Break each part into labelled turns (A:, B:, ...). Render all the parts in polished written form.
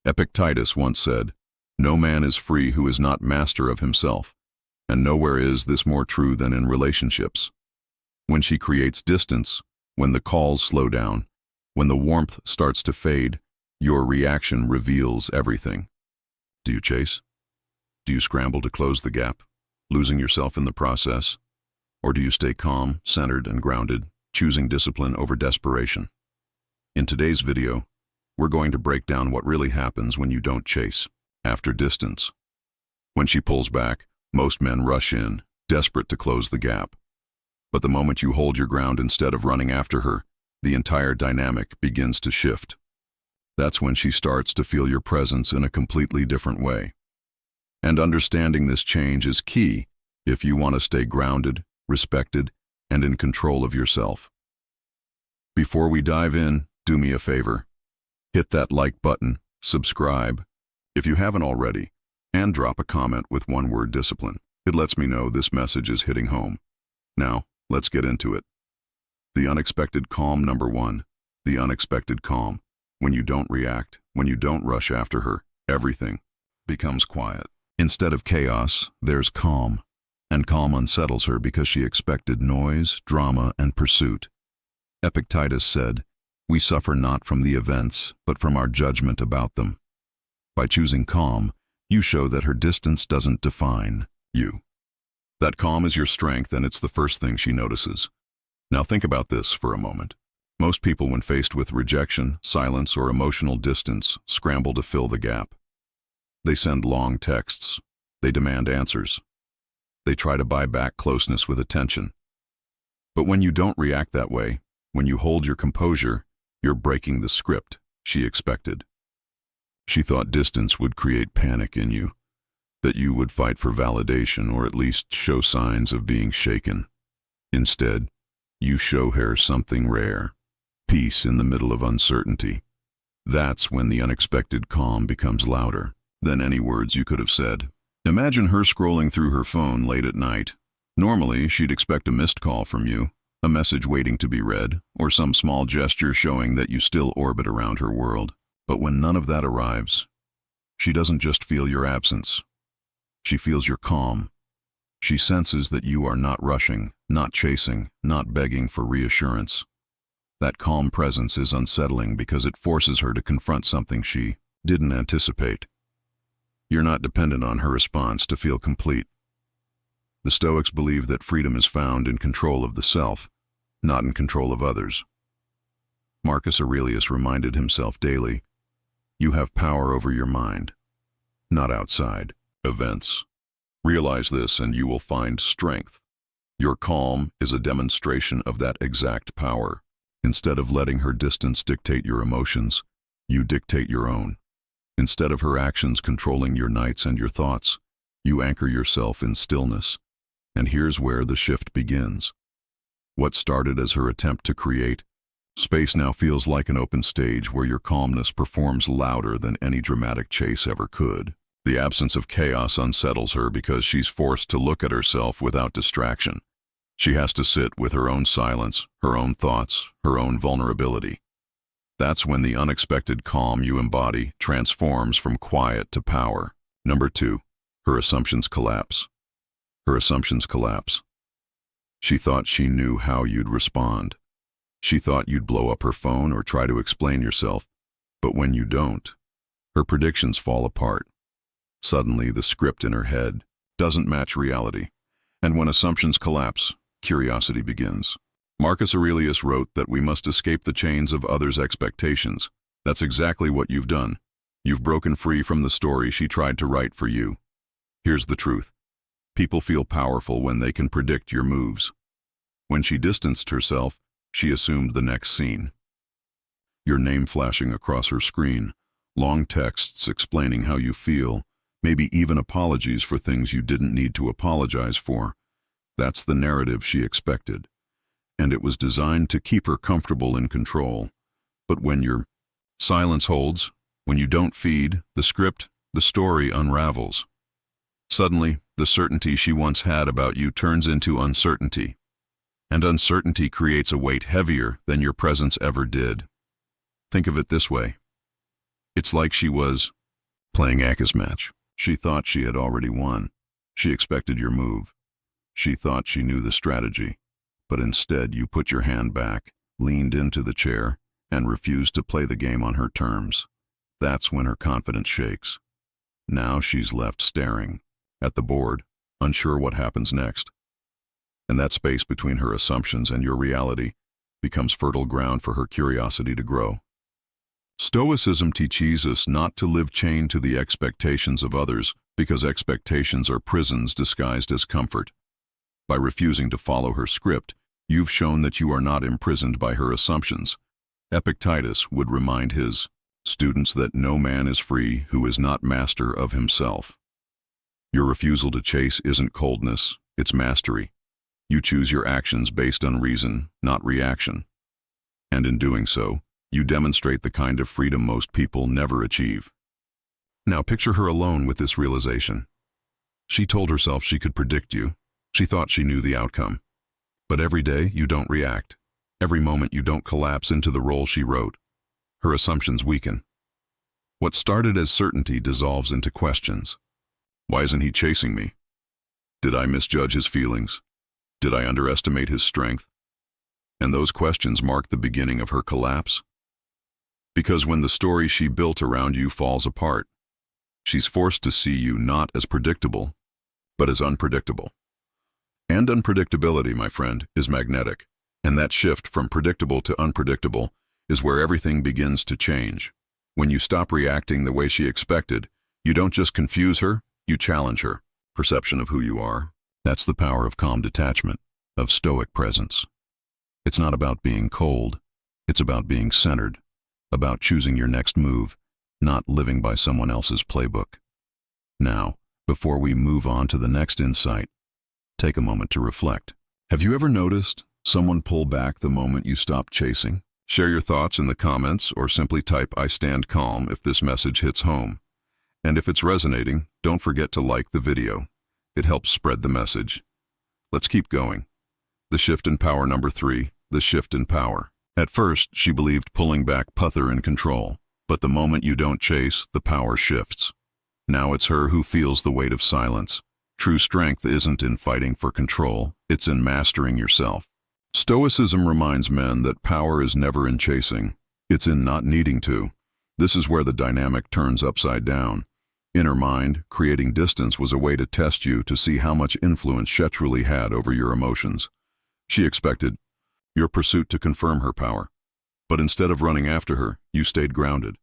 A: Epictetus once said, "No man is free who is not master of himself," and nowhere is this more true than in relationships. When she creates distance, when the calls slow down, when the warmth starts to fade, your reaction reveals everything. Do you chase? Do you scramble to close the gap, losing yourself in the process? Or do you stay calm, centered, and grounded, choosing discipline over desperation? In today's video, we're going to break down what really happens when you don't chase, after distance. When she pulls back, most men rush in, desperate to close the gap. But the moment you hold your ground instead of running after her, the entire dynamic begins to shift. That's when she starts to feel your presence in a completely different way. And understanding this change is key if you want to stay grounded, respected, and in control of yourself. Before we dive in, do me a favor. Hit that like button, subscribe, if you haven't already, and drop a comment with one word discipline. It lets me know this message is hitting home. Now, let's get into it. The unexpected calm. Number 1. The unexpected calm. When you don't react, when you don't rush after her, everything becomes quiet. Instead of chaos, there's calm. And calm unsettles her because she expected noise, drama, and pursuit. Epictetus said, "We suffer not from the events, but from our judgment about them." By choosing calm, you show that her distance doesn't define you. That calm is your strength, and it's the first thing she notices. Now think about this for a moment. Most people, when faced with rejection, silence, or emotional distance, scramble to fill the gap. They send long texts. They demand answers. They try to buy back closeness with attention. But when you don't react that way, when you hold your composure, you're breaking the script she expected. She thought distance would create panic in you, that you would fight for validation or at least show signs of being shaken. Instead, you show her something rare, peace in the middle of uncertainty. That's when the unexpected calm becomes louder than any words you could have said. Imagine her scrolling through her phone late at night. Normally, she'd expect a missed call from you, a message waiting to be read, or some small gesture showing that you still orbit around her world. But when none of that arrives, she doesn't just feel your absence. She feels your calm. She senses that you are not rushing, not chasing, not begging for reassurance. That calm presence is unsettling because it forces her to confront something she didn't anticipate. You're not dependent on her response to feel complete. The Stoics believe that freedom is found in control of the self, not in control of others. Marcus Aurelius reminded himself daily, "You have power over your mind, not outside events. Realize this and you will find strength." Your calm is a demonstration of that exact power. Instead of letting her distance dictate your emotions, you dictate your own. Instead of her actions controlling your nights and your thoughts, you anchor yourself in stillness. And here's where the shift begins. What started as her attempt to create space now feels like an open stage where your calmness performs louder than any dramatic chase ever could. The absence of chaos unsettles her because she's forced to look at herself without distraction. She has to sit with her own silence, her own thoughts, her own vulnerability. That's when the unexpected calm you embody transforms from quiet to power. Number 2, her assumptions collapse. Her assumptions collapse. She thought she knew how you'd respond. She thought you'd blow up her phone or try to explain yourself. But when you don't, her predictions fall apart. Suddenly, the script in her head doesn't match reality. And when assumptions collapse, curiosity begins. Marcus Aurelius wrote that we must escape the chains of others' expectations. That's exactly what you've done. You've broken free from the story she tried to write for you. Here's the truth. People feel powerful when they can predict your moves. When she distanced herself, she assumed the next scene. Your name flashing across her screen, long texts explaining how you feel, maybe even apologies for things you didn't need to apologize for. That's the narrative she expected. And it was designed to keep her comfortable in control. But when your silence holds, when you don't feed the script, the story unravels. Suddenly, the certainty she once had about you turns into uncertainty. And uncertainty creates a weight heavier than your presence ever did. Think of it this way. It's like she was playing Aka's match. She thought she had already won. She expected your move. She thought she knew the strategy. But instead you put your hand back, leaned into the chair, and refused to play the game on her terms. That's when her confidence shakes. Now she's left staring at the board, unsure what happens next. And that space between her assumptions and your reality becomes fertile ground for her curiosity to grow. Stoicism teaches us not to live chained to the expectations of others because expectations are prisons disguised as comfort. By refusing to follow her script, you've shown that you are not imprisoned by her assumptions. Epictetus would remind his students that no man is free who is not master of himself. Your refusal to chase isn't coldness, it's mastery. You choose your actions based on reason, not reaction. And in doing so, you demonstrate the kind of freedom most people never achieve. Now picture her alone with this realization. She told herself she could predict you. She thought she knew the outcome. But every day you don't react. Every moment you don't collapse into the role she wrote. Her assumptions weaken. What started as certainty dissolves into questions. Why isn't he chasing me? Did I misjudge his feelings? Did I underestimate his strength? And those questions mark the beginning of her collapse. Because when the story she built around you falls apart, she's forced to see you not as predictable, but as unpredictable. And unpredictability, my friend, is magnetic. And that shift from predictable to unpredictable is where everything begins to change. When you stop reacting the way she expected, you don't just confuse her, you challenge her perception of who you are. That's the power of calm detachment, of Stoic presence. It's not about being cold, it's about being centered, about choosing your next move, not living by someone else's playbook. Now, before we move on to the next insight, take a moment to reflect. Have you ever noticed someone pull back the moment you stop chasing? Share your thoughts in the comments or simply type "I stand calm" if this message hits home. And if it's resonating, don't forget to like the video. It helps spread the message. Let's keep going. The shift in power number 3, the shift in power. At first, she believed pulling back put her in control, but the moment you don't chase, the power shifts. Now it's her who feels the weight of silence. True strength isn't in fighting for control, it's in mastering yourself. Stoicism reminds men that power is never in chasing, it's in not needing to. This is where the dynamic turns upside down. In her mind, creating distance was a way to test you to see how much influence she truly had over your emotions. She expected your pursuit to confirm her power. But instead of running after her, you stayed grounded.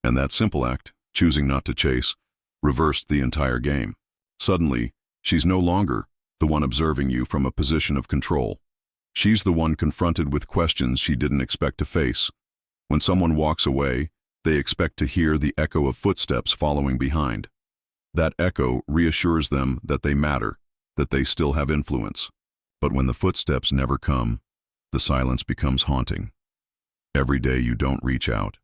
A: And that simple act, choosing not to chase, reversed the entire game. Suddenly, she's no longer the one observing you from a position of control. She's the one confronted with questions she didn't expect to face. When someone walks away, they expect to hear the echo of footsteps following behind. That echo reassures them that they matter, that they still have influence. But when the footsteps never come, the silence becomes haunting. Every day you don't reach out.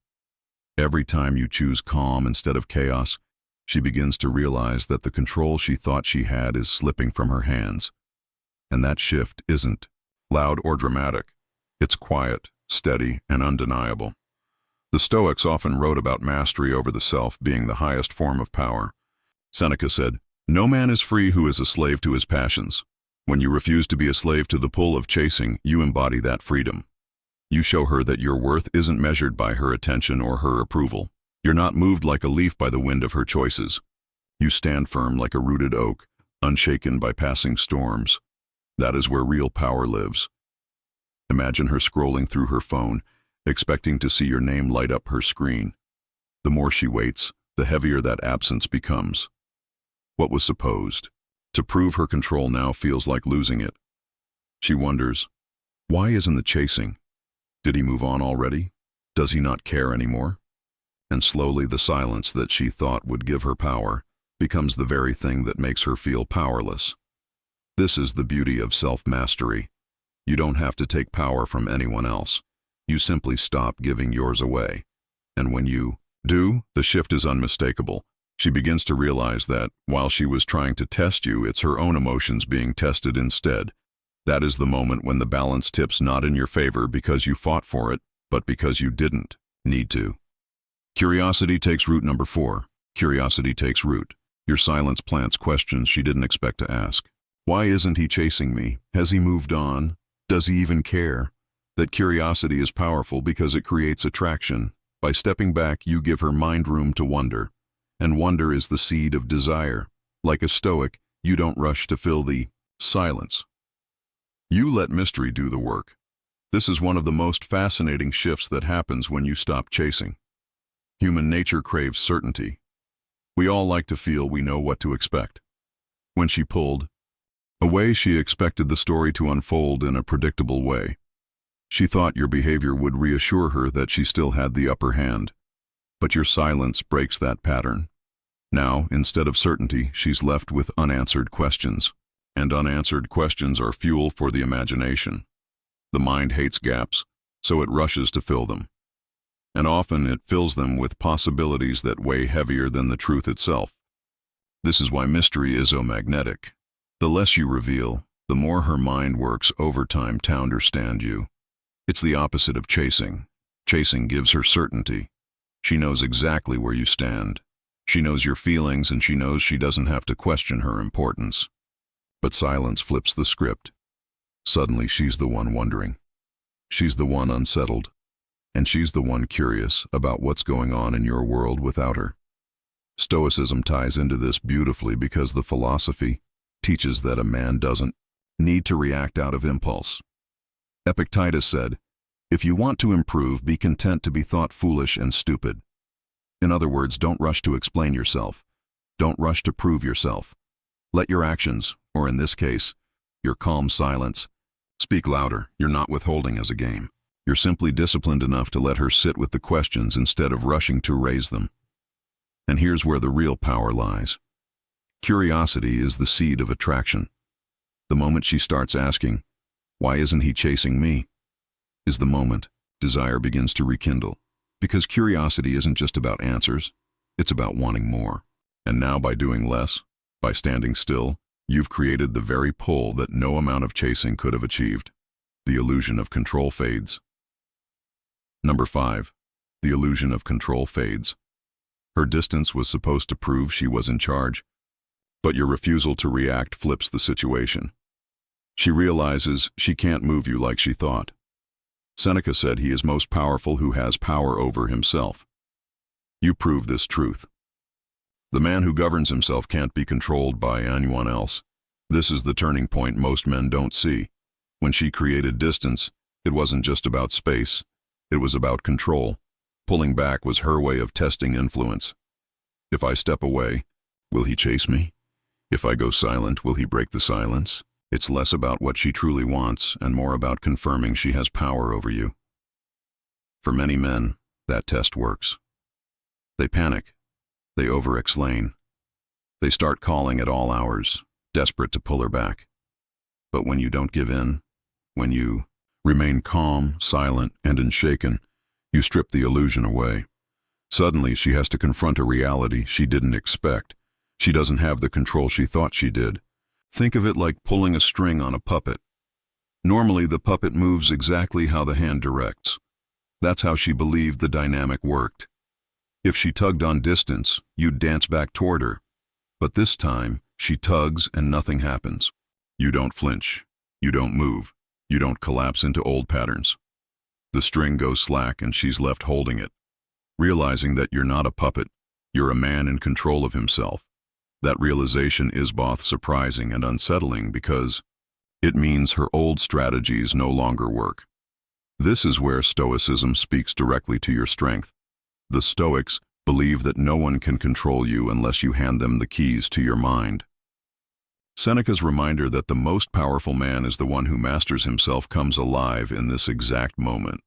A: Every time you choose calm instead of chaos, she begins to realize that the control she thought she had is slipping from her hands. And that shift isn't loud or dramatic. It's quiet, steady, and undeniable. The Stoics often wrote about mastery over the self being the highest form of power. Seneca said, "No man is free who is a slave to his passions." When you refuse to be a slave to the pull of chasing, you embody that freedom. You show her that your worth isn't measured by her attention or her approval. You're not moved like a leaf by the wind of her choices. You stand firm like a rooted oak, unshaken by passing storms. That is where real power lives. Imagine her scrolling through her phone, expecting to see your name light up her screen. The more she waits, the heavier that absence becomes. What was supposed to prove her control now feels like losing it. She wonders, why isn't the chasing? Did he move on already? Does he not care anymore? And slowly the silence that she thought would give her power becomes the very thing that makes her feel powerless. This is the beauty of self-mastery. You don't have to take power from anyone else. You simply stop giving yours away. And when you do, the shift is unmistakable. She begins to realize that, while she was trying to test you, it's her own emotions being tested instead. That is the moment when the balance tips not in your favor because you fought for it, but because you didn't need to. Curiosity takes root number 4. Curiosity takes root. Your silence plants questions she didn't expect to ask. Why isn't he chasing me? Has he moved on? Does he even care? That curiosity is powerful because it creates attraction. By stepping back, you give her mind room to wonder. And wonder is the seed of desire. Like a Stoic, you don't rush to fill the silence. You let mystery do the work. This is one of the most fascinating shifts that happens when you stop chasing. Human nature craves certainty. We all like to feel we know what to expect. When she pulled away, she expected the story to unfold in a predictable way. She thought your behavior would reassure her that she still had the upper hand. But your silence breaks that pattern. Now, instead of certainty, she's left with unanswered questions. And unanswered questions are fuel for the imagination. The mind hates gaps, so it rushes to fill them. And often it fills them with possibilities that weigh heavier than the truth itself. This is why mystery is so magnetic. The less you reveal, the more her mind works overtime to understand you. It's the opposite of chasing. Chasing gives her certainty. She knows exactly where you stand. She knows your feelings, and she knows she doesn't have to question her importance. But silence flips the script. Suddenly she's the one wondering. She's the one unsettled. And she's the one curious about what's going on in your world without her. Stoicism ties into this beautifully because the philosophy teaches that a man doesn't need to react out of impulse. Epictetus said, "If you want to improve, be content to be thought foolish and stupid." In other words, don't rush to explain yourself. Don't rush to prove yourself. Let your actions, or in this case, your calm silence, speak louder. You're not withholding as a game. You're simply disciplined enough to let her sit with the questions instead of rushing to raise them. And here's where the real power lies. Curiosity is the seed of attraction. The moment she starts asking, "Why isn't he chasing me?" is the moment desire begins to rekindle. Because curiosity isn't just about answers, it's about wanting more. And now by doing less, by standing still, you've created the very pull that no amount of chasing could have achieved. The illusion of control fades. Number 5. The illusion of control fades. Her distance was supposed to prove she was in charge, but your refusal to react flips the situation. She realizes she can't move you like she thought. Seneca said he is most powerful who has power over himself. You prove this truth. The man who governs himself can't be controlled by anyone else. This is the turning point most men don't see. When she created distance, it wasn't just about space, it was about control. Pulling back was her way of testing influence. If I step away, will he chase me? If I go silent, will he break the silence? It's less about what she truly wants and more about confirming she has power over you. For many men, that test works. They panic. They over-explain. They start calling at all hours, desperate to pull her back. But when you don't give in, when you remain calm, silent, and unshaken, you strip the illusion away. Suddenly, she has to confront a reality she didn't expect. She doesn't have the control she thought she did. Think of it like pulling a string on a puppet. Normally, the puppet moves exactly how the hand directs. That's how she believed the dynamic worked. If she tugged on distance, you'd dance back toward her. But this time, she tugs and nothing happens. You don't flinch. You don't move. You don't collapse into old patterns. The string goes slack and she's left holding it. Realizing that you're not a puppet, you're a man in control of himself. That realization is both surprising and unsettling because it means her old strategies no longer work. This is where Stoicism speaks directly to your strength. The Stoics believe that no one can control you unless you hand them the keys to your mind. Seneca's reminder that the most powerful man is the one who masters himself comes alive in this exact moment.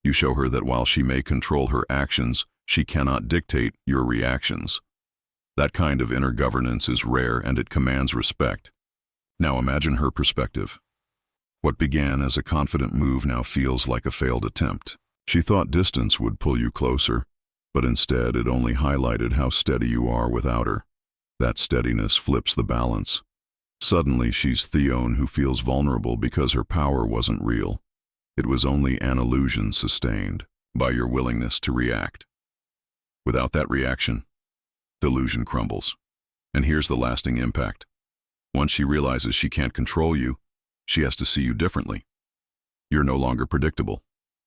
A: You show her that while she may control her actions, she cannot dictate your reactions. That kind of inner governance is rare and it commands respect. Now imagine her perspective. What began as a confident move now feels like a failed attempt. She thought distance would pull you closer, but instead it only highlighted how steady you are without her. That steadiness flips the balance. Suddenly she's Theon who feels vulnerable because her power wasn't real. It was only an illusion sustained by your willingness to react. Without that reaction, The illusion crumbles. And here's the lasting impact. Once she realizes she can't control you, she has to see you differently. You're no longer predictable,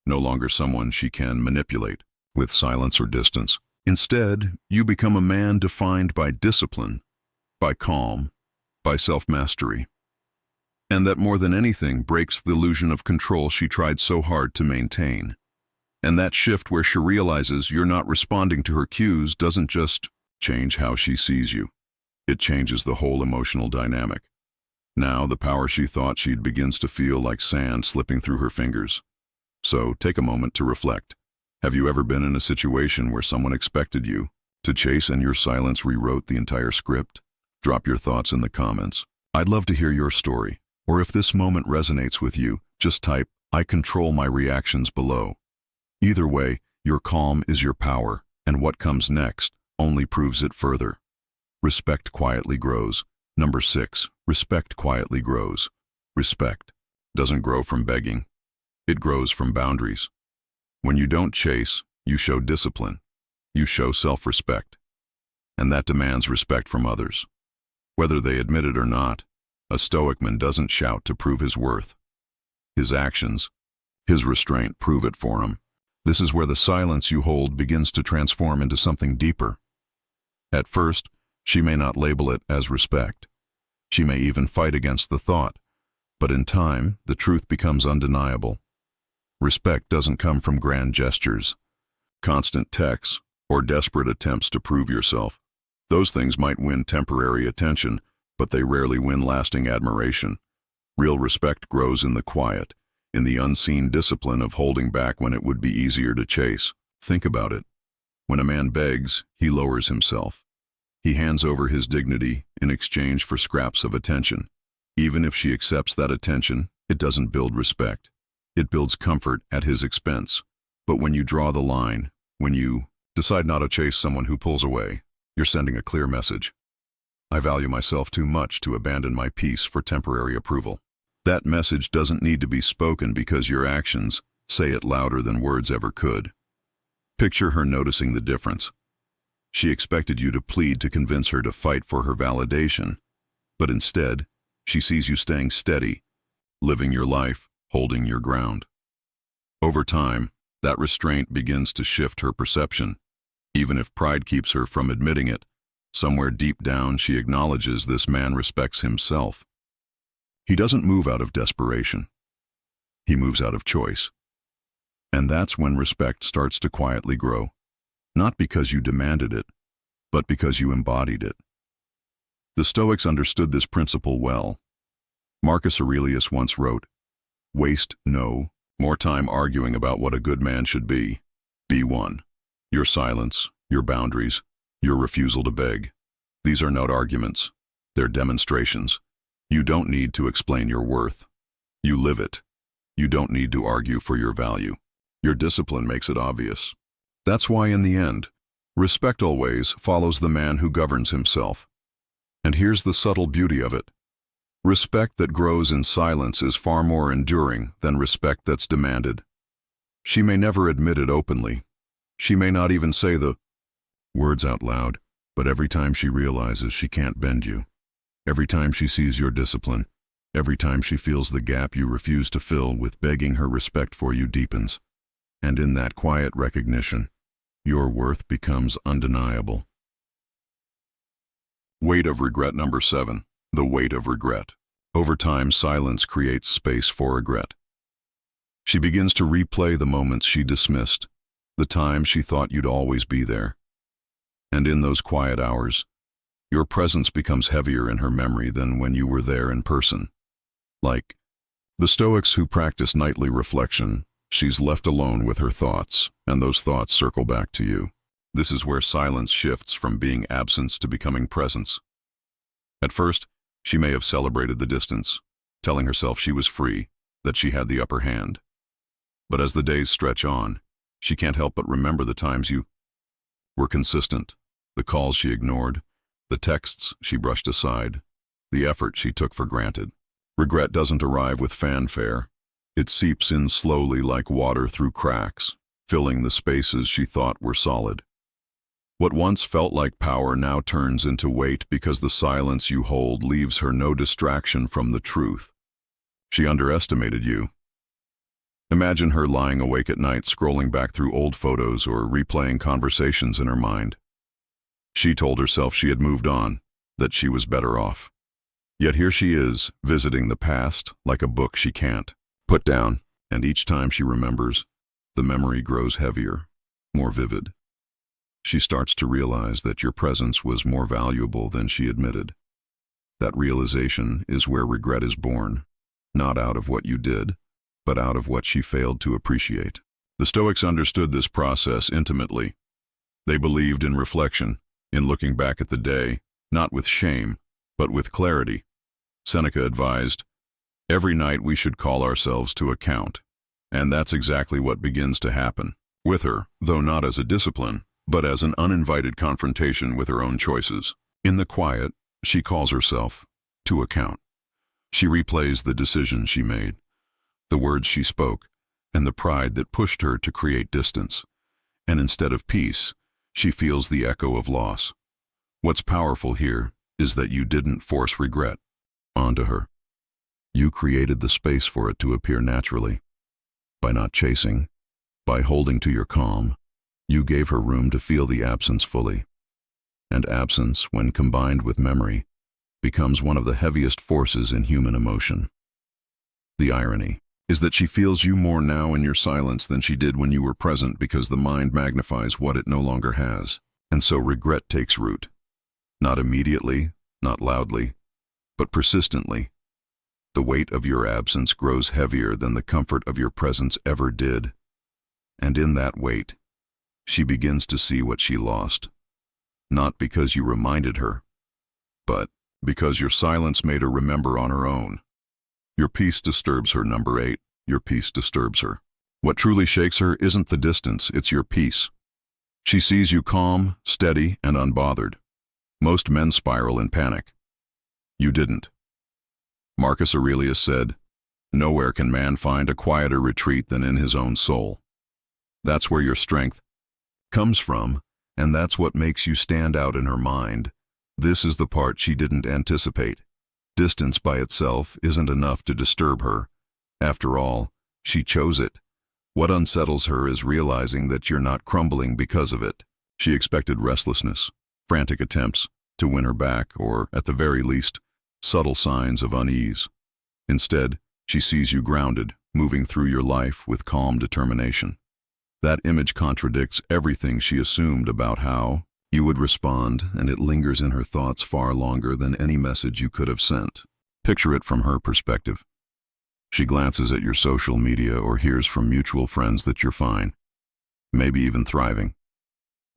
A: no longer someone she can manipulate with silence or distance. Instead, you become a man defined by discipline, by calm, by self-mastery. And that more than anything breaks the illusion of control she tried so hard to maintain. And that shift where she realizes you're not responding to her cues doesn't just change how she sees you. It changes the whole emotional dynamic. Now, the power she thought she'd begins to feel like sand slipping through her fingers. So, take a moment to reflect. Have you ever been in a situation where someone expected you to chase and your silence rewrote the entire script? Drop your thoughts in the comments. I'd love to hear your story. Or if this moment resonates with you, just type, "I control my reactions" below. Either way, your calm is your power, and what comes next only proves it further. Respect quietly grows. Number 6, respect quietly grows. Respect doesn't grow from begging. It grows from boundaries. When you don't chase, you show discipline. You show self-respect. And that demands respect from others. Whether they admit it or not, a Stoic man doesn't shout to prove his worth. His actions, his restraint prove it for him. This is where the silence you hold begins to transform into something deeper. At first, she may not label it as respect. She may even fight against the thought. But in time, the truth becomes undeniable. Respect doesn't come from grand gestures, constant texts, or desperate attempts to prove yourself. Those things might win temporary attention, but they rarely win lasting admiration. Real respect grows in the quiet, in the unseen discipline of holding back when it would be easier to chase. Think about it. When a man begs, he lowers himself. He hands over his dignity in exchange for scraps of attention. Even if she accepts that attention, it doesn't build respect. It builds comfort at his expense. But when you draw the line, when you decide not to chase someone who pulls away, you're sending a clear message. I value myself too much to abandon my peace for temporary approval. That message doesn't need to be spoken because your actions say it louder than words ever could. Picture her noticing the difference. She expected you to plead to convince her to fight for her validation, but instead, she sees you staying steady, living your life, holding your ground. Over time, that restraint begins to shift her perception. Even if pride keeps her from admitting it, somewhere deep down she acknowledges this man respects himself. He doesn't move out of desperation. He moves out of choice. And that's when respect starts to quietly grow. Not because you demanded it, but because you embodied it. The Stoics understood this principle well. Marcus Aurelius once wrote, "Waste no more time arguing about what a good man should be. Be one. Your silence, your boundaries, your refusal to beg. These are not arguments. They're demonstrations. You don't need to explain your worth. You live it. You don't need to argue for your value. Your discipline makes it obvious." That's why in the end, respect always follows the man who governs himself. And here's the subtle beauty of it. Respect that grows in silence is far more enduring than respect that's demanded. She may never admit it openly. She may not even say the words out loud, but every time she realizes she can't bend you, every time she sees your discipline, every time she feels the gap you refuse to fill with begging, her respect for you deepens. And in that quiet recognition, your worth becomes undeniable. Weight of regret. Number 7, the weight of regret. Over time, silence creates space for regret. She begins to replay the moments she dismissed, the times she thought you'd always be there. And in those quiet hours, your presence becomes heavier in her memory than when you were there in person. Like the Stoics who practice nightly reflection, she's left alone with her thoughts, and those thoughts circle back to you. This is where silence shifts from being absence to becoming presence. At first, she may have celebrated the distance, telling herself she was free, that she had the upper hand. But as the days stretch on, she can't help but remember the times you were consistent, the calls she ignored, the texts she brushed aside, the effort she took for granted. Regret doesn't arrive with fanfare. It seeps in slowly like water through cracks, filling the spaces she thought were solid. What once felt like power now turns into weight because the silence you hold leaves her no distraction from the truth. She underestimated you. Imagine her lying awake at night scrolling back through old photos or replaying conversations in her mind. She told herself she had moved on, that she was better off. Yet here she is, visiting the past like a book she can't put down, and each time she remembers, the memory grows heavier, more vivid. She starts to realize that your presence was more valuable than she admitted. That realization is where regret is born, not out of what you did, but out of what she failed to appreciate. The Stoics understood this process intimately. They believed in reflection, in looking back at the day, not with shame, but with clarity. Seneca advised, "Every night we should call ourselves to account." And that's exactly what begins to happen with her, though not as a discipline, but as an uninvited confrontation with her own choices. In the quiet, she calls herself to account. She replays the decisions she made, the words she spoke, and the pride that pushed her to create distance. And instead of peace, she feels the echo of loss. What's powerful here is that you didn't force regret onto her. You created the space for it to appear naturally. By not chasing, by holding to your calm, you gave her room to feel the absence fully. And absence, when combined with memory, becomes one of the heaviest forces in human emotion. The irony is that she feels you more now in your silence than she did when you were present, because the mind magnifies what it no longer has. And so regret takes root. Not immediately, not loudly, but persistently. The weight of your absence grows heavier than the comfort of your presence ever did. And in that weight, she begins to see what she lost. Not because you reminded her, but because your silence made her remember on her own. Your peace disturbs her, number 8. Your peace disturbs her. What truly shakes her isn't the distance, it's your peace. She sees you calm, steady, and unbothered. Most men spiral in panic. You didn't. Marcus Aurelius said, "Nowhere can man find a quieter retreat than in his own soul." That's where your strength comes from, and that's what makes you stand out in her mind. This is the part she didn't anticipate. Distance by itself isn't enough to disturb her. After all, she chose it. What unsettles her is realizing that you're not crumbling because of it. She expected restlessness, frantic attempts to win her back, or, at the very least, subtle signs of unease. Instead, she sees you grounded, moving through your life with calm determination. That image contradicts everything she assumed about how you would respond, and it lingers in her thoughts far longer than any message you could have sent. Picture it from her perspective. She glances at your social media or hears from mutual friends that you're fine, maybe even thriving.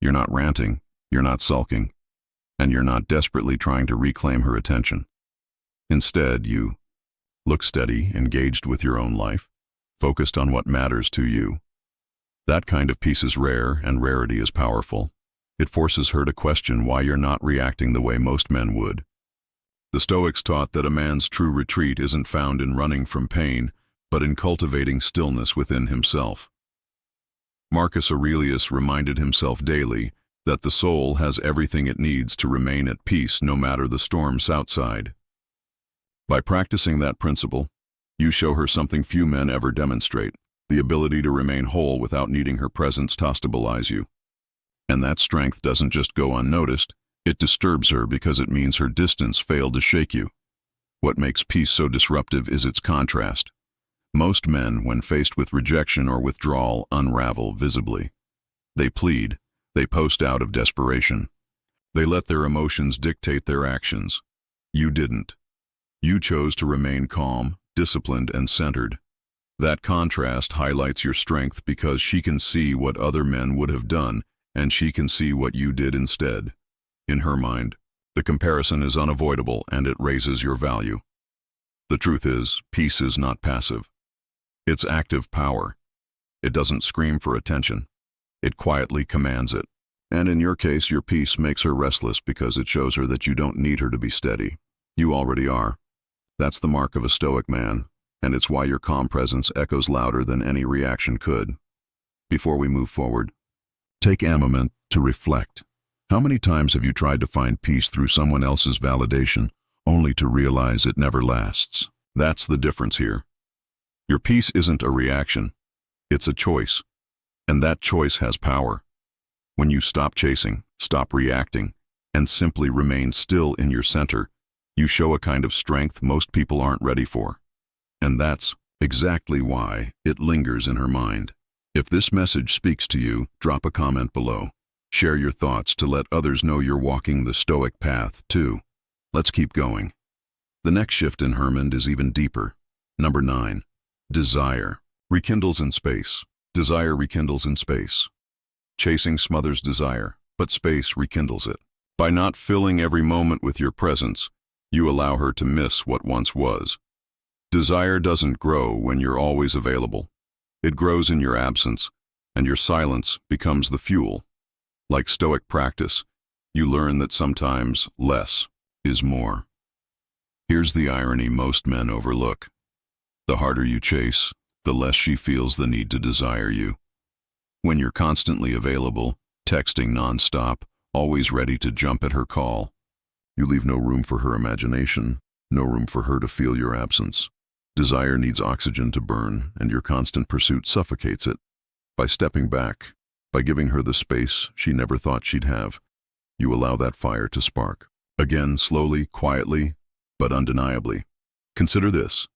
A: You're not ranting, you're not sulking, and you're not desperately trying to reclaim her attention. Instead, you look steady, engaged with your own life, focused on what matters to you. That kind of peace is rare, and rarity is powerful. It forces her to question why you're not reacting the way most men would. The Stoics taught that a man's true retreat isn't found in running from pain, but in cultivating stillness within himself. Marcus Aurelius reminded himself daily that the soul has everything it needs to remain at peace no matter the storms outside. By practicing that principle, you show her something few men ever demonstrate, the ability to remain whole without needing her presence to stabilize you. And that strength doesn't just go unnoticed, it disturbs her because it means her distance failed to shake you. What makes peace so disruptive is its contrast. Most men, when faced with rejection or withdrawal, unravel visibly. They plead, they post out of desperation. They let their emotions dictate their actions. You didn't. You chose to remain calm, disciplined, and centered. That contrast highlights your strength because she can see what other men would have done, and she can see what you did instead. In her mind, the comparison is unavoidable and it raises your value. The truth is, peace is not passive. It's active power. It doesn't scream for attention. It quietly commands it. And in your case, your peace makes her restless because it shows her that you don't need her to be steady. You already are. That's the mark of a Stoic man, and it's why your calm presence echoes louder than any reaction could. Before we move forward, take a moment to reflect. How many times have you tried to find peace through someone else's validation, only to realize it never lasts? That's the difference here. Your peace isn't a reaction, it's a choice. And that choice has power. When you stop chasing, stop reacting, and simply remain still in your center, you show a kind of strength most people aren't ready for. And that's exactly why it lingers in her mind. If this message speaks to you, drop a comment below. Share your thoughts to let others know you're walking the Stoic path, too. Let's keep going. The next shift in her mind is even deeper. Number 9. Desire. Rekindles in space. Desire rekindles in space. Chasing smothers desire, but space rekindles it. By not filling every moment with your presence, you allow her to miss what once was. Desire doesn't grow when you're always available. It grows in your absence, and your silence becomes the fuel. Like Stoic practice, you learn that sometimes less is more. Here's the irony most men overlook. The harder you chase, the less she feels the need to desire you. When you're constantly available, texting nonstop, always ready to jump at her call, you leave no room for her imagination, no room for her to feel your absence. Desire needs oxygen to burn, and your constant pursuit suffocates it. By stepping back, by giving her the space she never thought she'd have, you allow that fire to spark. Again, slowly, quietly, but undeniably. Consider this.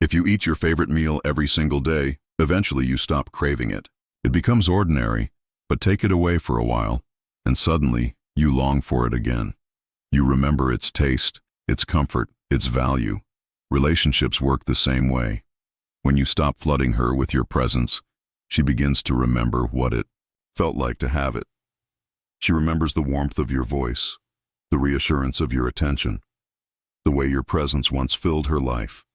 A: If you eat your favorite meal every single day, eventually you stop craving it. It becomes ordinary, but take it away for a while, and suddenly you long for it again. You remember its taste, its comfort, its value. Relationships work the same way. When you stop flooding her with your presence, she begins to remember what it felt like to have it. She remembers the warmth of your voice, the reassurance of your attention, the way your presence once filled her life.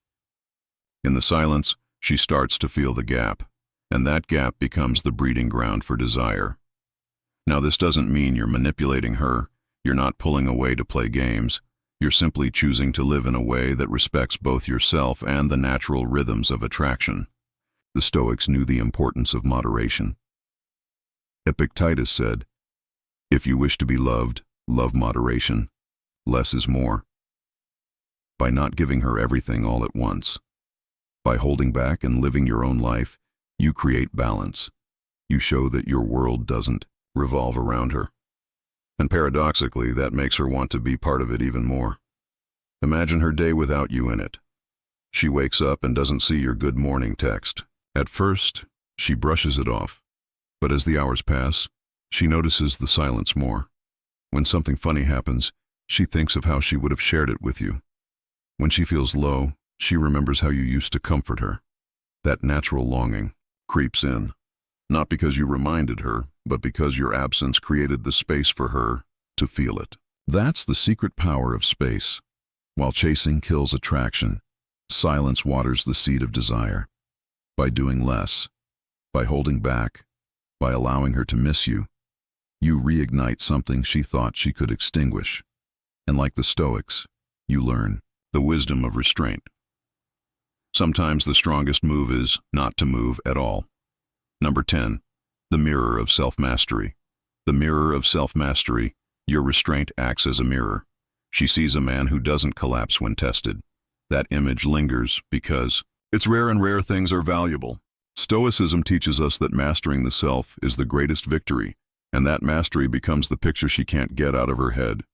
A: In the silence, she starts to feel the gap, and that gap becomes the breeding ground for desire. Now, this doesn't mean you're manipulating her, you're not pulling away to play games, you're simply choosing to live in a way that respects both yourself and the natural rhythms of attraction. The Stoics knew the importance of moderation. Epictetus said, "If you wish to be loved, love moderation. Less is more." By not giving her everything all at once, by holding back and living your own life, you create balance. You show that your world doesn't revolve around her. And paradoxically, that makes her want to be part of it even more. Imagine her day without you in it. She wakes up and doesn't see your good morning text. At first, she brushes it off. But as the hours pass, she notices the silence more. When something funny happens, she thinks of how she would have shared it with you. When she feels low, she remembers how you used to comfort her. That natural longing creeps in, not because you reminded her, but because your absence created the space for her to feel it. That's the secret power of space. While chasing kills attraction, silence waters the seed of desire. By doing less, by holding back, by allowing her to miss you, you reignite something she thought she could extinguish. And like the Stoics, you learn the wisdom of restraint. Sometimes the strongest move is not to move at all. Number 10. The mirror of self-mastery. The mirror of self-mastery. Your restraint acts as a mirror. She sees a man who doesn't collapse when tested. That image lingers because it's rare and rare things are valuable. Stoicism teaches us that mastering the self is the greatest victory, and that mastery becomes the picture she can't get out of her head.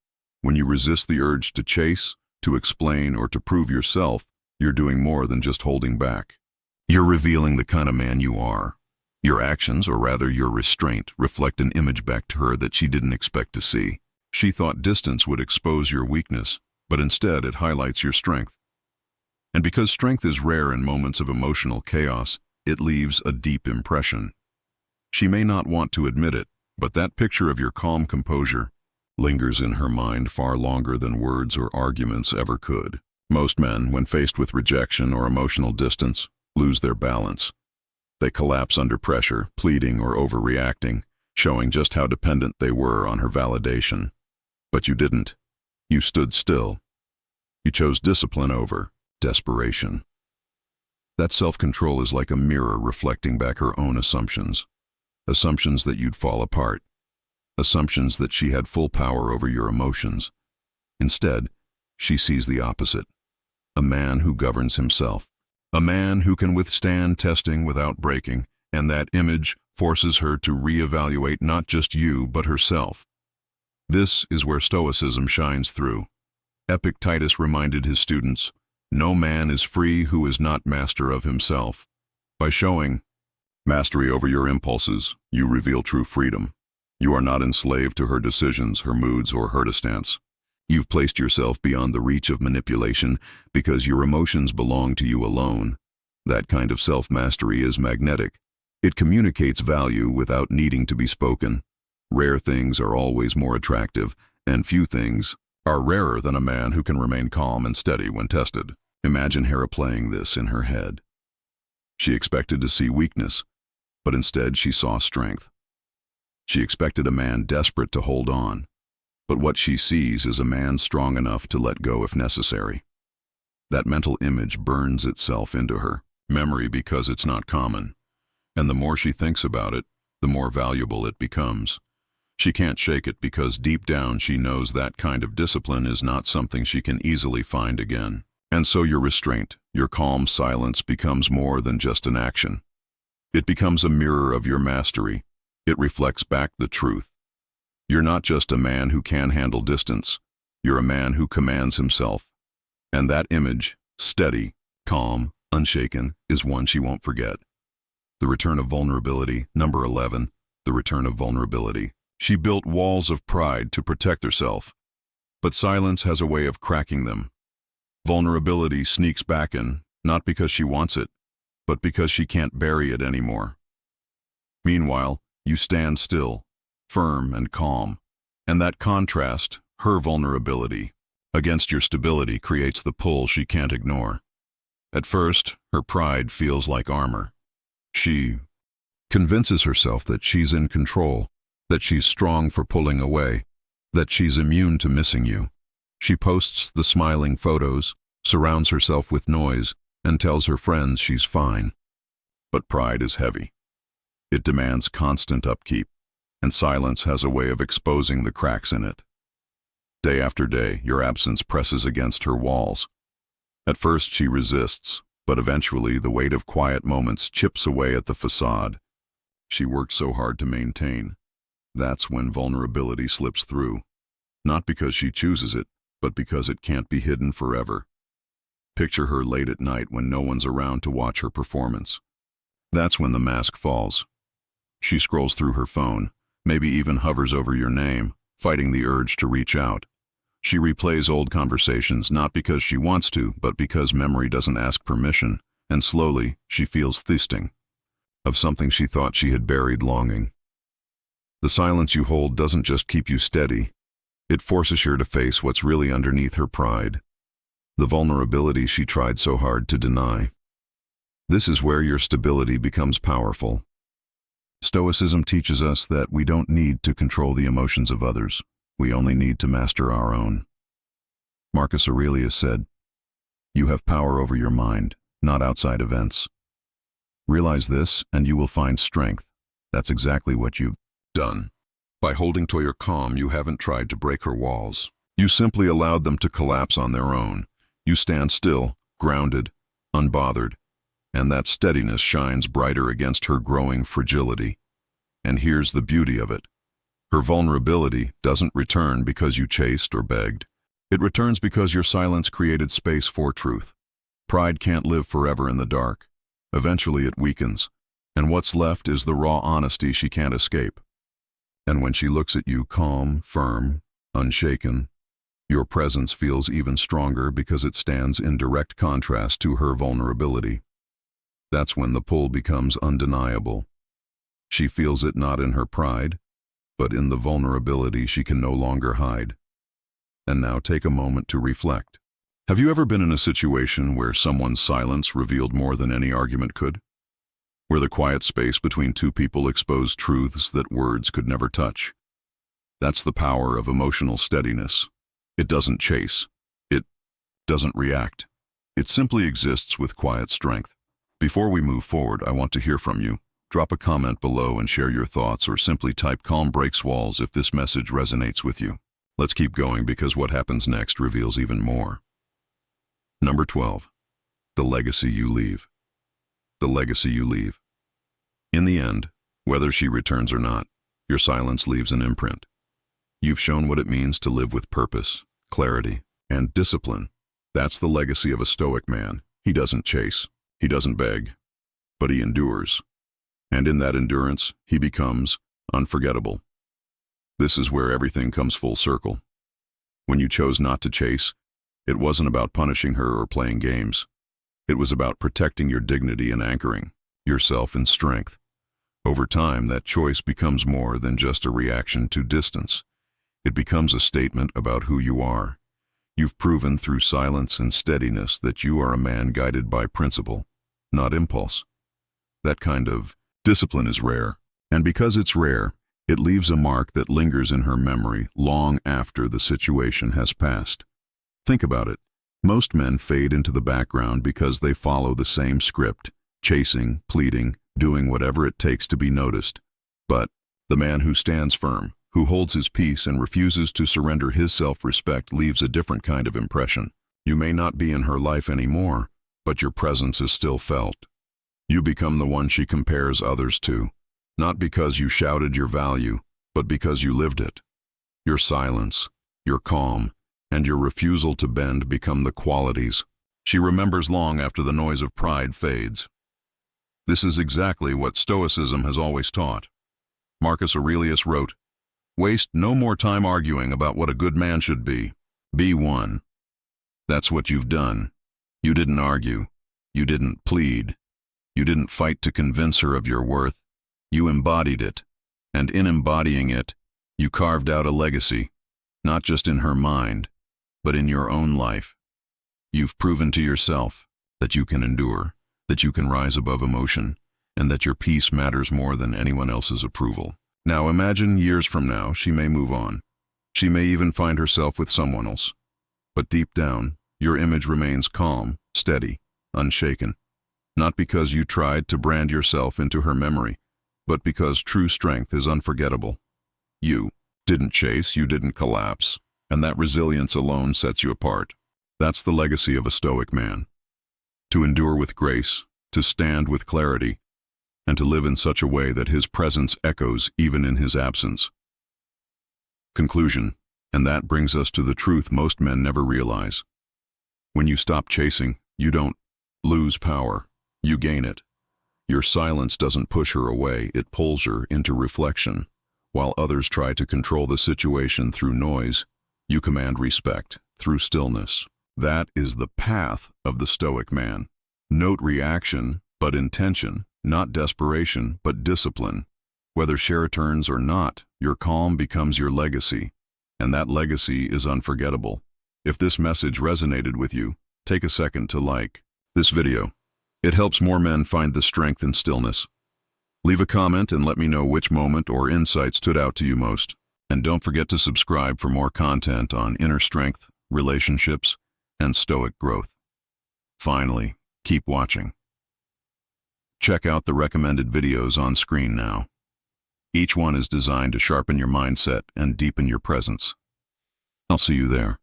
A: When you resist the urge to chase, to explain, or to prove yourself, you're doing more than just holding back. You're revealing the kind of man you are. Your actions, or rather your restraint, reflect an image back to her that she didn't expect to see. She thought distance would expose your weakness, but instead it highlights your strength. And because strength is rare in moments of emotional chaos, it leaves a deep impression. She may not want to admit it, but that picture of your calm composure lingers in her mind far longer than words or arguments ever could. Most men, when faced with rejection or emotional distance, lose their balance. They collapse under pressure, pleading or overreacting, showing just how dependent they were on her validation. But you didn't. You stood still. You chose discipline over desperation. That self-control is like a mirror reflecting back her own assumptions. Assumptions that you'd fall apart. assumptions that she had full power over your emotions. Instead, she sees the opposite. A man who governs himself. A man who can withstand testing without breaking, and that image forces her to reevaluate not just you, but herself. This is where Stoicism shines through. Epictetus reminded his students, "No man is free who is not master of himself." By showing mastery over your impulses, you reveal true freedom. You are not enslaved to her decisions, her moods, or her stance. You've placed yourself beyond the reach of manipulation because your emotions belong to you alone. That kind of self-mastery is magnetic. It communicates value without needing to be spoken. Rare things are always more attractive, and few things are rarer than a man who can remain calm and steady when tested. Imagine Hera playing this in her head. She expected to see weakness, but instead she saw strength. She expected a man desperate to hold on, but what she sees is a man strong enough to let go if necessary. That mental image burns itself into her memory because it's not common, and the more she thinks about it, the more valuable it becomes. She can't shake it because deep down she knows that kind of discipline is not something she can easily find again. And so your restraint, your calm silence becomes more than just an action. It becomes a mirror of your mastery. It reflects back the truth. You're not just a man who can handle distance. You're a man who commands himself. And that image, steady, calm, unshaken, is one she won't forget. The return of vulnerability, number 11, the return of vulnerability. She built walls of pride to protect herself, but silence has a way of cracking them. Vulnerability sneaks back in, not because she wants it, but because she can't bury it anymore. Meanwhile, you stand still, firm and calm, and that contrast, her vulnerability, against your stability creates the pull she can't ignore. At first, her pride feels like armor. She convinces herself that she's in control, that she's strong for pulling away, that she's immune to missing you. She posts the smiling photos, surrounds herself with noise, and tells her friends she's fine. But pride is heavy. It demands constant upkeep, and silence has a way of exposing the cracks in it. Day after day, your absence presses against her walls. At first she resists, but eventually the weight of quiet moments chips away at the facade she worked so hard to maintain. That's when vulnerability slips through, not because she chooses it, but because it can't be hidden forever. Picture her late at night when no one's around to watch her performance. That's when the mask falls. She scrolls through her phone, maybe even hovers over your name, fighting the urge to reach out. She replays old conversations not because she wants to, but because memory doesn't ask permission, and slowly she feels thirsting of something she thought she had buried longing. The silence you hold doesn't just keep you steady, it forces her to face what's really underneath her pride, the vulnerability she tried so hard to deny. This is where your stability becomes powerful. Stoicism teaches us that we don't need to control the emotions of others, we only need to master our own. Marcus Aurelius said, "You have power over your mind, not outside events." Realize this, and you will find strength. That's exactly what you've done. By holding to your calm, you haven't tried to break her walls. You simply allowed them to collapse on their own. You stand still, grounded, unbothered, and that steadiness shines brighter against her growing fragility. And here's the beauty of it. Her vulnerability doesn't return because you chased or begged. It returns because your silence created space for truth. Pride can't live forever in the dark. Eventually it weakens, and what's left is the raw honesty she can't escape. And when she looks at you calm, firm, unshaken, your presence feels even stronger because it stands in direct contrast to her vulnerability. That's when the pull becomes undeniable. She feels it not in her pride, but in the vulnerability she can no longer hide. And now take a moment to reflect. Have you ever been in a situation where someone's silence revealed more than any argument could? Where the quiet space between two people exposed truths that words could never touch? That's the power of emotional steadiness. It doesn't chase. It doesn't react. It simply exists with quiet strength. Before we move forward, I want to hear from you. Drop a comment below and share your thoughts, or simply type "calm breaks walls" if this message resonates with you. Let's keep going, because what happens next reveals even more. Number 12. The legacy you leave. The legacy you leave. In the end, whether she returns or not, your silence leaves an imprint. You've shown what it means to live with purpose, clarity, and discipline. That's the legacy of a Stoic man. He doesn't chase, he doesn't beg, but he endures. And in that endurance, he becomes unforgettable. This is where everything comes full circle. When you chose not to chase, it wasn't about punishing her or playing games. It was about protecting your dignity and anchoring yourself in strength. Over time, that choice becomes more than just a reaction to distance. It becomes a statement about who you are. You've proven through silence and steadiness that you are a man guided by principle, not impulse. That kind of discipline is rare, and because it's rare, it leaves a mark that lingers in her memory long after the situation has passed. Think about it. Most men fade into the background because they follow the same script, chasing, pleading, doing whatever it takes to be noticed. But the man who stands firm, who holds his peace and refuses to surrender his self-respect, leaves a different kind of impression. You may not be in her life anymore, but your presence is still felt. You become the one she compares others to, not because you shouted your value, but because you lived it. Your silence, your calm, and your refusal to bend become the qualities she remembers long after the noise of pride fades. This is exactly what Stoicism has always taught. Marcus Aurelius wrote, "Waste no more time arguing about what a good man should be. Be one." That's what you've done. You didn't argue. You didn't plead. You didn't fight to convince her of your worth. You embodied it. And in embodying it, you carved out a legacy, not just in her mind, but in your own life. You've proven to yourself that you can endure, that you can rise above emotion, and that your peace matters more than anyone else's approval. Now imagine years from now, she may move on. She may even find herself with someone else. But deep down, your image remains calm, steady, unshaken. Not because you tried to brand yourself into her memory, but because true strength is unforgettable. You didn't chase, you didn't collapse, and that resilience alone sets you apart. That's the legacy of a Stoic man. To endure with grace, to stand with clarity, and to live in such a way that his presence echoes even in his absence. Conclusion, and that brings us to the truth most men never realize. When you stop chasing, you don't lose power, you gain it. Your silence doesn't push her away, it pulls her into reflection. While others try to control the situation through noise, you command respect through stillness. That is the path of the Stoic man. Note reaction, but intention. Not desperation, but discipline. Whether she returns or not, your calm becomes your legacy, and that legacy is unforgettable. If this message resonated with you, take a second to like this video. It helps more men find the strength in stillness. Leave a comment and let me know which moment or insight stood out to you most. And don't forget to subscribe for more content on inner strength, relationships, and Stoic growth. Finally, keep watching. Check out the recommended videos on screen now. Each one is designed to sharpen your mindset and deepen your presence. I'll see you there.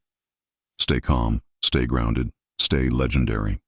A: Stay calm, stay grounded, stay legendary.